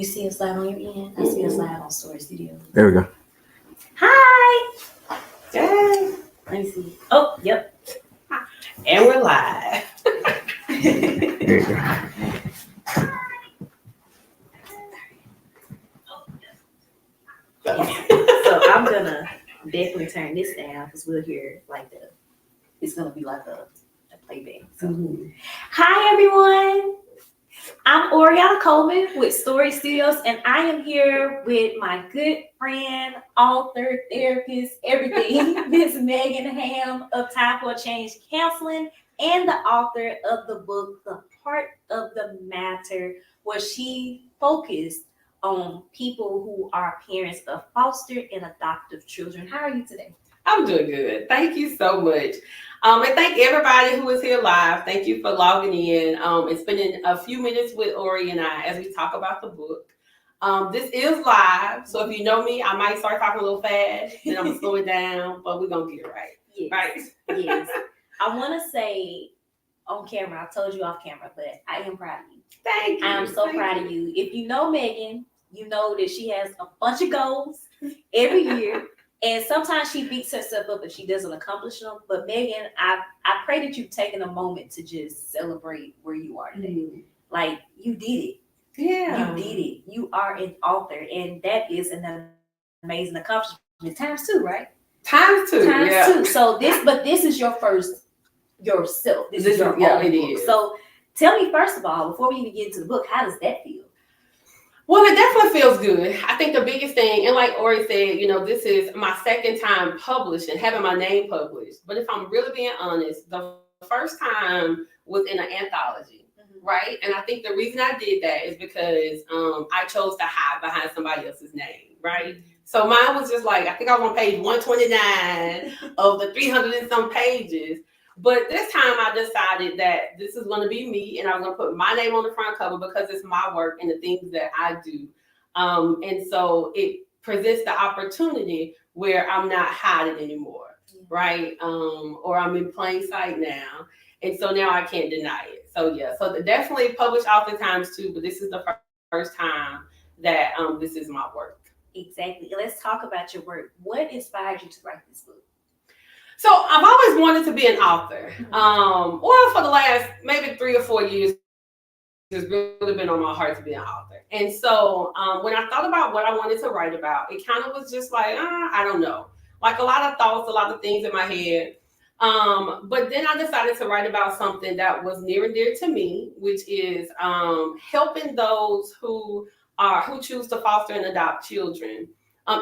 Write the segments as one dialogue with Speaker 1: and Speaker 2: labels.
Speaker 1: You see a slide on your end? I see a slide on Stori Studio.
Speaker 2: There we go.
Speaker 1: Hi!
Speaker 3: Hey.
Speaker 1: Let me see. Oh, yep.
Speaker 3: And we're live.
Speaker 2: There you go.
Speaker 1: So I'm gonna definitely turn this down because we'll hear it's gonna be like a playback. So. Hi everyone, I'm Orionna Coleman with Stori Studios, and I am here with my good friend, author, therapist, everything, Miss Megan Hamm of Time for a Change Counseling, and the author of the book, The Heart of the Matter, where she focused on people who are parents of foster and adoptive children. How are you today?
Speaker 3: I'm doing good. Thank you so much. And thank everybody who is here live. Thank you for logging in and spending a few minutes with Ori and I as we talk about the book. This is live, so if you know me, I might start talking a little fast, then I'm going to slow it down, but we're going to get it right.
Speaker 1: Yes.
Speaker 3: Right?
Speaker 1: Yes. I want to say on camera, I told you off camera, but I am proud of you.
Speaker 3: Thank you.
Speaker 1: I am so proud of you. If you know Megan, you know that she has a bunch of goals every year. And sometimes she beats herself up if she doesn't accomplish them. But Megan, I pray that you've taken a moment to just celebrate where you are today. Like, you did it.
Speaker 3: Yeah.
Speaker 1: You did it. You are an author. And that is an amazing accomplishment. Times two, right?
Speaker 3: Times two. Yeah.
Speaker 1: So this is your first yourself. This is your own
Speaker 3: it
Speaker 1: book.
Speaker 3: is.
Speaker 1: So tell me, first of all, before we even get into the book, how does that feel?
Speaker 3: Well, it definitely feels good. I think the biggest thing, and like Ori said, this is my second time publishing, having my name published. But if I'm really being honest, the first time was in an anthology, right? And I think the reason I did that is because I chose to hide behind somebody else's name, right? So mine was just like, I think I was on page 129 of the 300 and some pages. But this time I decided that this is going to be me, and I'm going to put my name on the front cover because it's my work and the things that I do. And so it presents the opportunity where I'm not hiding anymore, right? Or I'm in plain sight now. And so now I can't deny it. So yeah, so definitely published oftentimes too, but this is the first time that this is my work.
Speaker 1: Exactly. Let's talk about your work. What inspired you to write this book?
Speaker 3: So I've always wanted to be an author. Or for the last maybe 3 or 4 years, it's really been on my heart to be an author. And so when I thought about what I wanted to write about, it kind of was just like, I don't know. Like a lot of thoughts, a lot of things in my head. But then I decided to write about something that was near and dear to me, which is helping those who choose to foster and adopt children.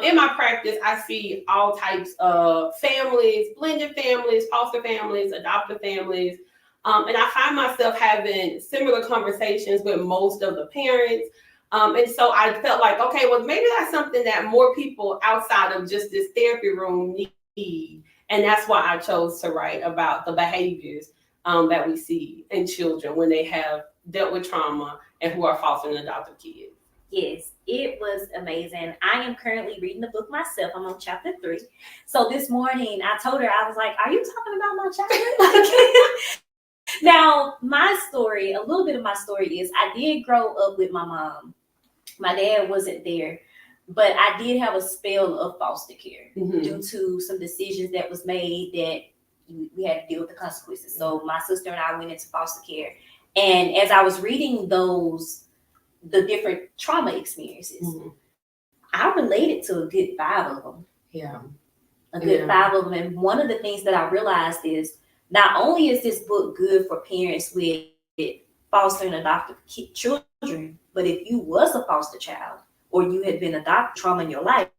Speaker 3: In my practice, I see all types of families, blended families, foster families, adoptive families. And I find myself having similar conversations with most of the parents. And so I felt like, okay, well, maybe that's something that more people outside of just this therapy room need. And that's why I chose to write about the behaviors that we see in children when they have dealt with trauma and who are foster and adoptive kids.
Speaker 1: Yes, it was amazing. I am currently reading the book myself. I'm on chapter 3. So this morning I told her, I was like, are you talking about my chapter? Now, my story, a little bit of my story is I did grow up with my mom. My dad wasn't there, but I did have a spell of foster care due to some decisions that was made that we had to deal with the consequences. So my sister and I went into foster care. And as I was reading the different trauma experiences, I related to a good 5 of them.
Speaker 3: Yeah.
Speaker 1: A good 5 of them. And one of the things that I realized is not only is this book good for parents with foster and adoptive children, but if you was a foster child or you had been adopted trauma in your life,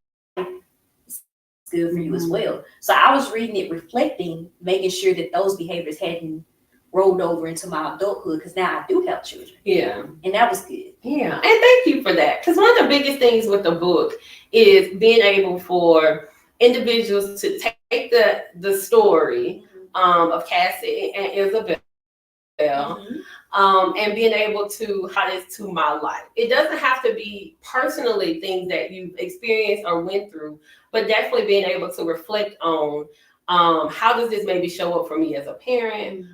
Speaker 1: it's good for you as well. So I was reading it, reflecting, making sure that those behaviors hadn't rolled over into my adulthood, because now I do have children. Yeah. And that was good.
Speaker 3: Yeah. And thank you for that. Because one of the biggest things with the book is being able for individuals to take the story of Cassie and Isabel and being able to how this to my life. It doesn't have to be personally things that you've experienced or went through, but definitely being able to reflect on how does this maybe show up for me as a parent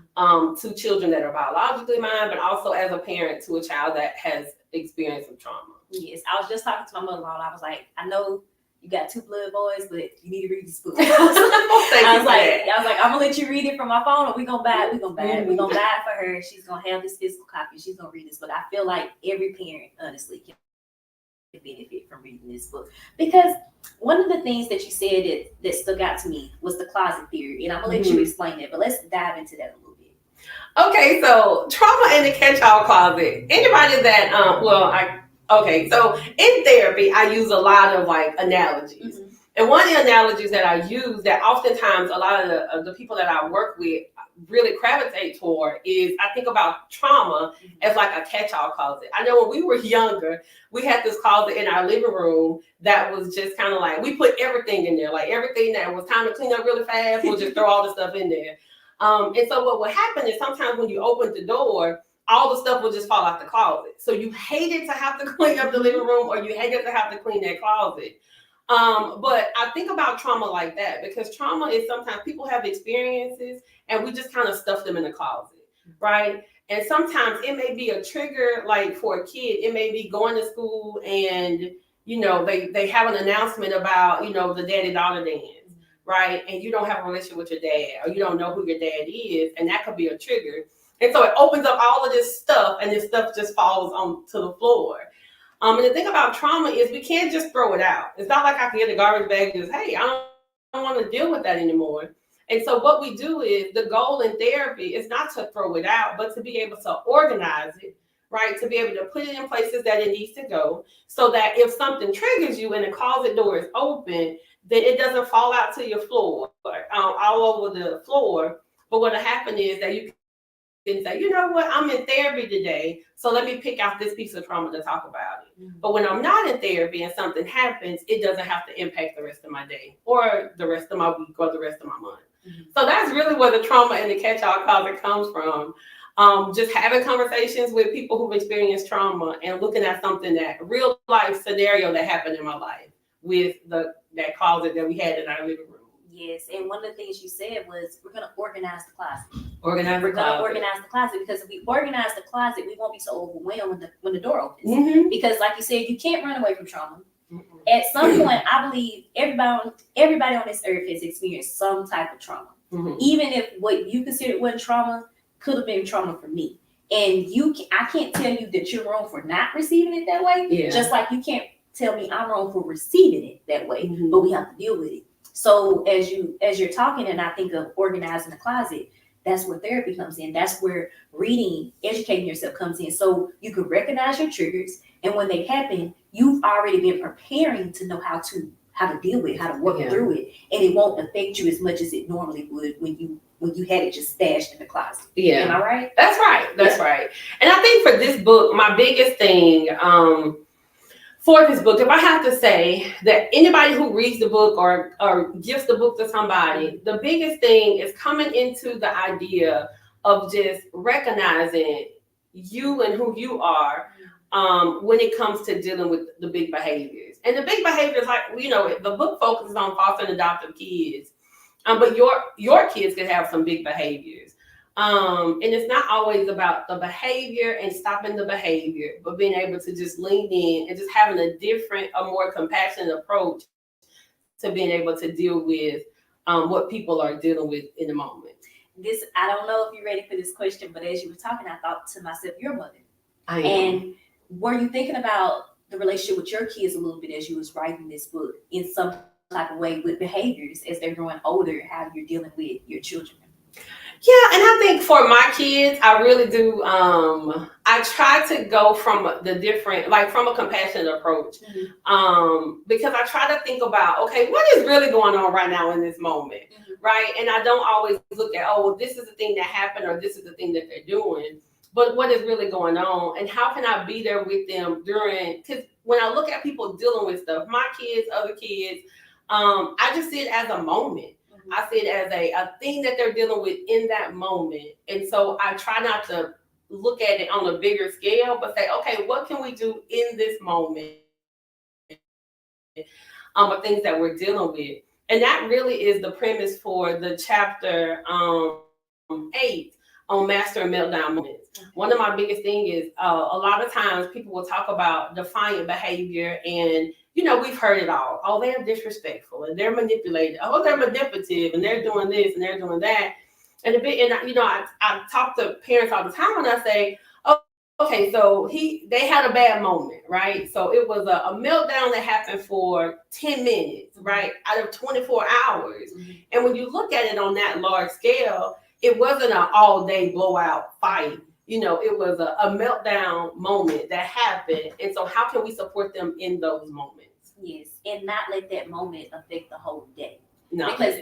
Speaker 3: to children that are biologically mine, but also as a parent to a child that has experienced some trauma.
Speaker 1: Yes, I was just talking to my mother-in-law, and I was like, I know you got 2 blood boys, but you need to read this book. I was like, I'm gonna let you read it from my phone, and we're gonna buy it. We're gonna buy it for her. She's gonna have this physical copy. She's gonna read this book. I feel like every parent, honestly, can benefit from reading this book, because one of the things that you said that stuck out to me was the closet theory, and I'm gonna let you explain it, but let's dive into that a little bit.
Speaker 3: Okay, so trauma in the catch-all closet. Anybody that so in therapy I use a lot of like analogies. And one of the analogies that I use that oftentimes a lot of the people that I work with really gravitate toward is, I think about trauma as like a catch-all closet. I know when we were younger, we had this closet in our living room that was just kind of like, we put everything in there, like everything that was time to clean up really fast, we'll just throw all the stuff in there. And so what would happen is sometimes when you open the door, all the stuff will just fall out the closet. So you hated to have to clean up the living room, or you hated to have to clean that closet. But I think about trauma like that, because trauma is sometimes people have experiences and we just kind of stuff them in the closet, right? And sometimes it may be a trigger, like for a kid, it may be going to school and, you know, they have an announcement about, you know, the daddy-daughter dance, right? And you don't have a relationship with your dad, or you don't know who your dad is, and that could be a trigger. And so it opens up all of this stuff, and this stuff just falls onto the floor. And the thing about trauma is we can't just throw it out. It's not like I can get a garbage bag and just, hey, I don't want to deal with that anymore. And so what we do is, the goal in therapy is not to throw it out, but to be able to organize it, right? To be able to put it in places that it needs to go, so that if something triggers you and the closet door is open, then it doesn't fall out to your floor, all over the floor. But what'll happen is that you can say, you know what, I'm in therapy today, so let me pick out this piece of trauma to talk about it. But when I'm not in therapy and something happens, it doesn't have to impact the rest of my day, or the rest of my week, or the rest of my month. So that's really where the trauma in the catch-all closet comes from. Just having conversations with people who've experienced trauma and looking at something, that real life scenario that happened in my life with that closet that we had in our living room.
Speaker 1: Yes, and one of the things you said was, we're gonna organize the closet.
Speaker 3: We're gonna
Speaker 1: organize the closet, because if we organize the closet, we won't be so overwhelmed when the door opens. Because like you said, you can't run away from trauma. At some point, I believe everybody on this earth has experienced some type of trauma. Even if what you considered wasn't trauma, could have been trauma for me. And I can't tell you that you're wrong for not receiving it that way. Yeah. Just like you can't tell me I'm wrong for receiving it that way. But we have to deal with it. So as you're talking, and I think of organizing the closet, that's where therapy comes in. That's where reading, educating yourself comes in. So you can recognize your triggers, and when they happen, you've already been preparing to know how to deal with it, how to work through it, and it won't affect you as much as it normally would when you had it just stashed in the closet. Yeah. Am I right?
Speaker 3: That's right. That's right. And I think for this book, my biggest thing, for this book, if I have to say that anybody who reads the book or gives the book to somebody, the biggest thing is coming into the idea of just recognizing you and who you are when it comes to dealing with the big behaviors. And the big behaviors, like, you know, the book focuses on foster and adoptive kids, but your kids can have some big behaviors. And it's not always about the behavior and stopping the behavior, but being able to just lean in and just having a more compassionate approach to being able to deal with what people are dealing with in the moment.
Speaker 1: I don't know if you're ready for this question, but as you were talking, I thought to myself, your mother.
Speaker 3: I am.
Speaker 1: And were you thinking about the relationship with your kids a little bit as you was writing this book in some type of way with behaviors as they're growing older, how you're dealing with your children?
Speaker 3: Yeah, and I think for my kids, I really do. I try to go from from a compassionate approach, because I try to think about, okay, what is really going on right now in this moment, right? And I don't always look at, oh, well, this is the thing that happened, or this is the thing that they're doing, but what is really going on, and how can I be there with them during? Because when I look at people dealing with stuff, my kids, other kids, I just see it as a moment. I see it as a thing that they're dealing with in that moment. And so I try not to look at it on a bigger scale, but say, okay, what can we do in this moment? Of things that we're dealing with. And that really is the premise for the chapter 8 on mastering meltdown moments. One of my biggest things is a lot of times people will talk about defiant behavior, and we've heard it all. Oh, they're disrespectful and they're manipulated. Oh, they're manipulative and they're doing this and they're doing that. And I talk to parents all the time and I say, oh, okay, so they had a bad moment, right? So it was a meltdown that happened for 10 minutes, right, out of 24 hours. Mm-hmm. And when you look at it on that large scale, it wasn't an all-day blowout fight. It was a meltdown moment that happened. And so how can we support them in those moments?
Speaker 1: Yes, and not let that moment affect the whole day.
Speaker 3: No.
Speaker 1: Because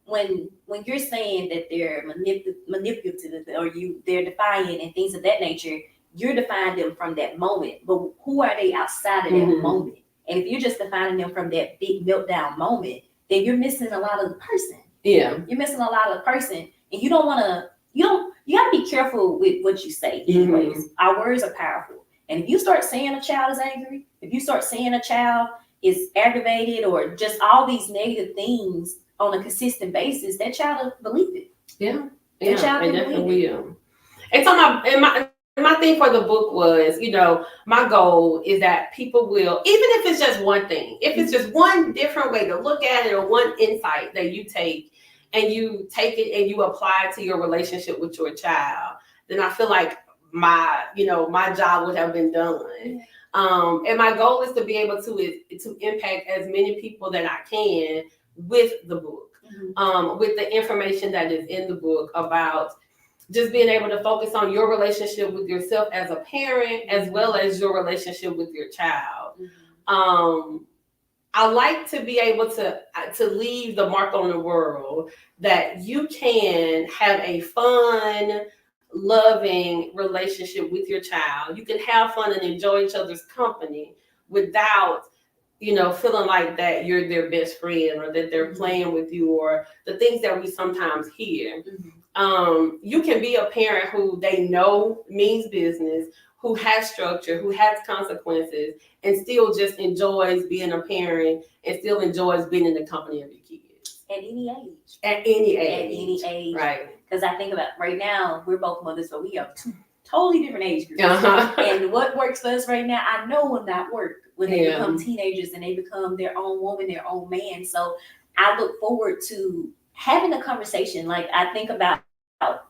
Speaker 1: when you're saying that they're manipulative or they're defiant and things of that nature, you're defining them from that moment. But who are they outside of that moment? And if you're just defining them from that big meltdown moment, then you're missing a lot of the person.
Speaker 3: Yeah.
Speaker 1: You're missing a lot of the person. And you don't want to, you got to be careful with what you say anyways. Mm-hmm. Our words are powerful. And if you start saying a child is angry, if you start saying a child is aggravated or just all these negative things on a consistent basis, that child will believe it.
Speaker 3: Yeah. That child will believe it. And so my thing for the book was, my goal is that people will, even if it's just one thing, if it's just one different way to look at it or one insight that you take and you take it and you apply it to your relationship with your child, then I feel like my job would have been done. And my goal is to be able to impact as many people that I can with the book, with the information that is in the book about just being able to focus on your relationship with yourself as a parent, as well as your relationship with your child. I like to be able to leave the mark on the world that you can have a fun, loving relationship with your child. You can have fun and enjoy each other's company without, feeling like that you're their best friend or that they're playing with you or the things that we sometimes hear. You can be a parent who they know means business, who has structure, who has consequences, and still just enjoys being a parent and still enjoys being in the company of your kids.
Speaker 1: At any age.
Speaker 3: At any
Speaker 1: age.
Speaker 3: Right.
Speaker 1: Because I think about right now, we're both mothers, so we have two totally different age groups. And what works for us right now, I know will not work when they become teenagers and they become their own woman, their own man. So I look forward to having a conversation. Like I think about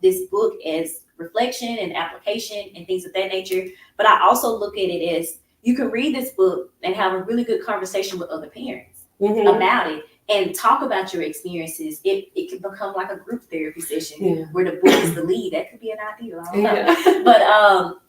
Speaker 1: this book as reflection and application and things of that nature. But I also look at it as you can read this book and have a really good conversation with other parents about it and talk about your experiences. It can become like a group therapy session where the book is the lead. That could be an idea. I don't know. But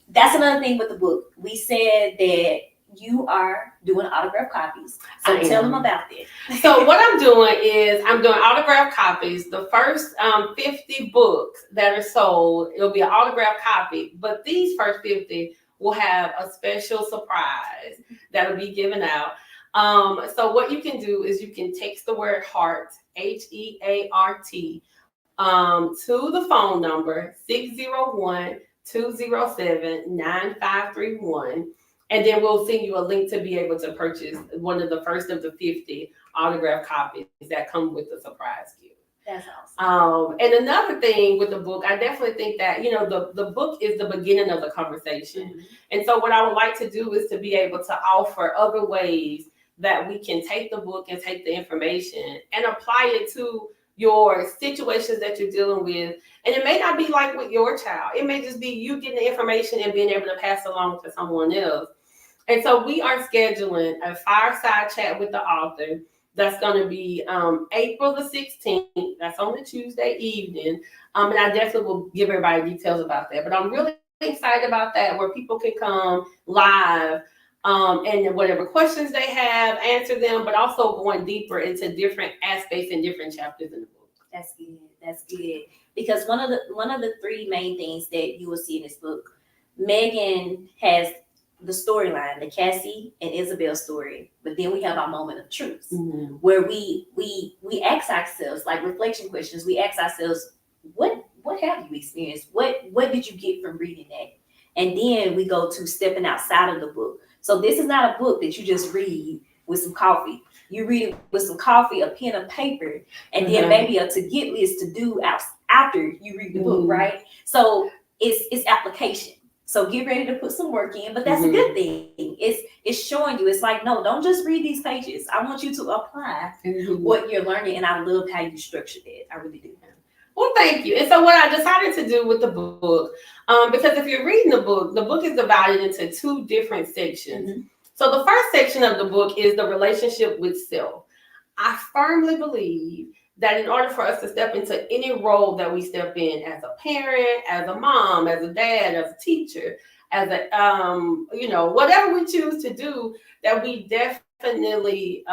Speaker 1: that's another thing with the book. We said that you are doing autograph copies. So tell them about that.
Speaker 3: So what I'm doing is I'm doing autograph copies. The first 50 books that are sold, it'll be an autograph copy. But these first 50 will have a special surprise that'll be given out. So what you can do is you can text the word heart, HEART, to the phone number 601-207-9531. And then we'll send you a link to be able to purchase one of the first of the 50 autograph copies that come with the surprise gift.
Speaker 1: That's awesome.
Speaker 3: And another thing with the book, I definitely think that, the book is the beginning of the conversation. And so what I would like to do is to be able to offer other ways that we can take the book and take the information and apply it to your situations that you're dealing with. And it may not be like with your child. It may just be you getting the information and being able to pass it along to someone else. And so we are scheduling a fireside chat with the author. That's going to be April the 16th. That's on a Tuesday evening. And I definitely will give everybody details about that. But I'm really excited about that, where people can come live and whatever questions they have, answer them, but also going deeper into different aspects and different chapters in the book.
Speaker 1: That's good. That's good. Because one of the three main things that you will see in this book, Megan has the storyline, the Cassie and Isabel story, but then we have our moment of truth, where we ask ourselves, like reflection questions. We ask ourselves, what have you experienced? What did you get from reading that? And then we go to stepping outside of the book. So this is not a book that you just read with some coffee. You read it with some coffee, a pen, and paper, and then maybe a to-get list to do after you read the book, right? So it's application. So get ready to put some work in, but that's a good thing. It's showing you. It's like, no, don't just read these pages. I want you to apply what you're learning, and I love how you structured it. I really do.
Speaker 3: Well, thank you. And so what I decided to do with the book, because if you're reading the book is divided into two different sections. So the first section of the book is the relationship with self. I firmly believe that in order for us to step into any role that we step in, as a parent, as a mom, as a dad, as a teacher, as a whatever we choose to do, that we definitely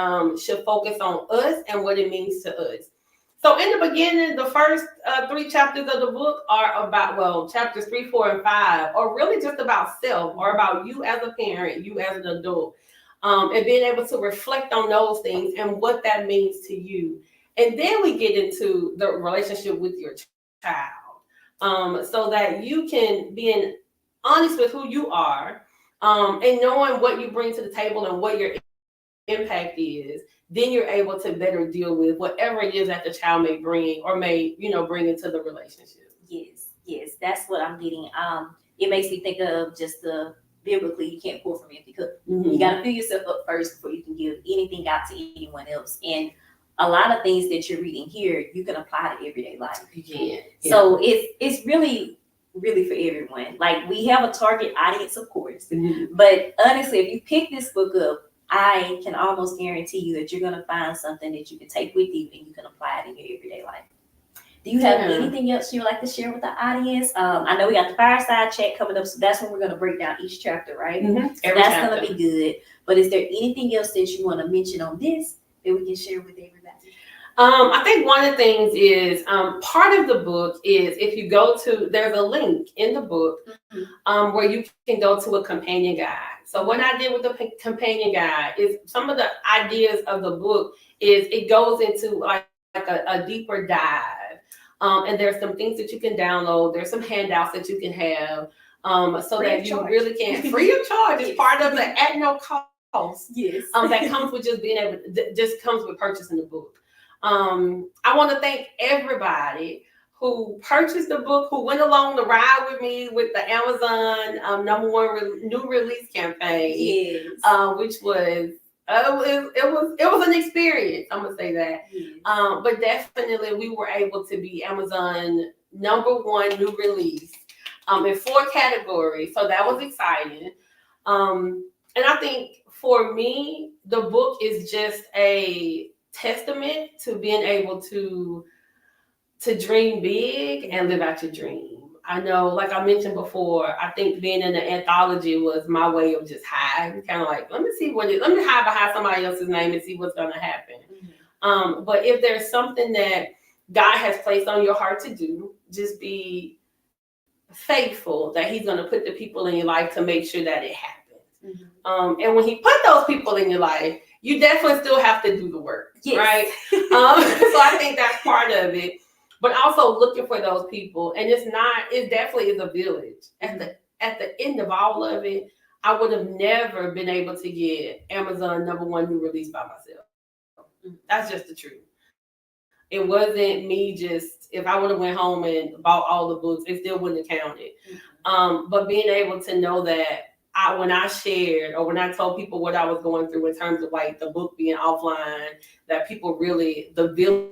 Speaker 3: should focus on us and what it means to us. So in the beginning, the first 3 chapters of the book are about, chapters 3, 4, and 5 are really just about self, or about you as a parent, you as an adult, and being able to reflect on those things and what that means to you. And then we get into the relationship with your child, so that you can be honest with who you are, and knowing what you bring to the table and what your impact is. Then you're able to better deal with whatever it is that the child may bring or may, bring into the relationship.
Speaker 1: Yes, that's what I'm getting. It makes me think of just the biblically, you can't pour from an empty cup. You got to fill yourself up first before you can give anything out to anyone else. And a lot of things that you're reading here, you can apply to everyday life.
Speaker 3: Yeah.
Speaker 1: So it's really for everyone. Like, we have a target audience, of course, but honestly, if you pick this book up, I can almost guarantee you that you're going to find something that you can take with you and you can apply it in your everyday life. Do you have anything else you would like to share with the audience? I know we got the fireside chat coming up, so that's when we're going to break down each chapter, right? So that's going to be good. But is there anything else that you want to mention on this that we can share with everybody?
Speaker 3: I think one of the things is, part of the book is, if you go to, there's a link in the book where you can go to a companion guide. So what I did with the companion guide is, some of the ideas of the book is, it goes into like a deeper dive. And there's some things that you can download. There's some handouts that you can have, so free that you really can, free of charge. It's part of the at no cost.
Speaker 1: Yes.
Speaker 3: That comes with just being able, just comes with purchasing the book. I want to thank everybody who purchased the book, who went along the ride with me with the Amazon #1 new release campaign, which was it was an experience. I'm gonna say that, but definitely we were able to be Amazon #1 new release in 4 categories, so that was exciting. And I think for me, the book is just a testament to being able to dream big and live out your dream. I know, like I mentioned before, I think being in the anthology was my way of just hiding, kind of like, let me hide behind somebody else's name and see what's gonna happen. But if there's something that God has placed on your heart to do, just be faithful that He's gonna put the people in your life to make sure that it happens. And when He put those people in your life, you definitely still have to do the work, right? So I think that's part of it. But also looking for those people, and it definitely is a village. At the end of all of it, I would have never been able to get Amazon #1 new release by myself. That's just the truth. It wasn't me just, if I would have went home and bought all the books, it still wouldn't have counted. But being able to know that when I shared, or when I told people what I was going through in terms of like the book being offline, that people really, the village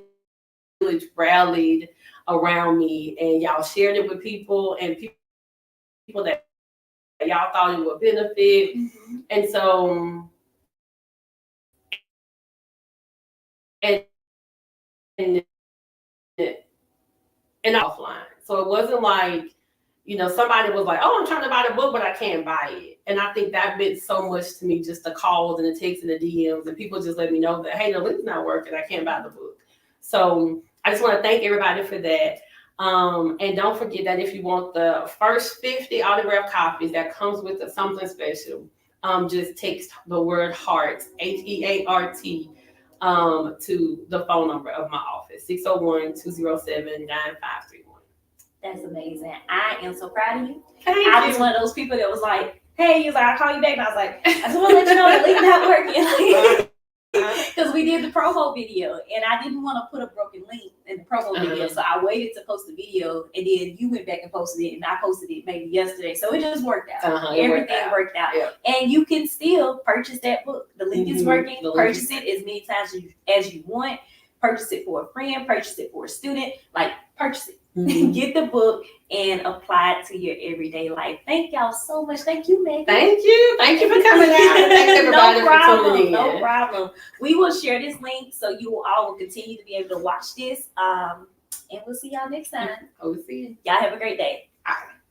Speaker 3: rallied around me, and y'all shared it with people, and people that y'all thought it would benefit. And so, and offline. So it wasn't like, somebody was like, oh, I'm trying to buy the book, but I can't buy it. And I think that meant so much to me, just the calls and the texts and the DMs, and people just let me know that, hey, the link's not working, I can't buy the book. So I just want to thank everybody for that. And don't forget that if you want the first 50 autographed copies, that comes with something special. Just text the word HEART, HEART, to the phone number of my office, 601-207-9531.
Speaker 1: That's amazing. I am so proud of you.
Speaker 3: I
Speaker 1: was one of those people that was like, hey, he was like, I'll call you back. And I was like, I just want to let you know the link not working. Because because we did the promo video, and I didn't want to put a broken link in the promo video, so I waited to post the video, and then you went back and posted it, and I posted it maybe yesterday, so it just worked out. Everything worked out. Yep. And you can still purchase that book. The link is working. Purchase it as many times as you want. Purchase it for a friend. Purchase it for a student. Like, purchase it. Get the book and apply it to your everyday life. Thank y'all so much. Thank you, Megan.
Speaker 3: Thank you for coming out. And thank everybody for tuning in.
Speaker 1: No problem. We will share this link so you all will continue to be able to watch this. And we'll see y'all next time.
Speaker 3: We'll see you.
Speaker 1: Y'all have a great day.
Speaker 3: All right.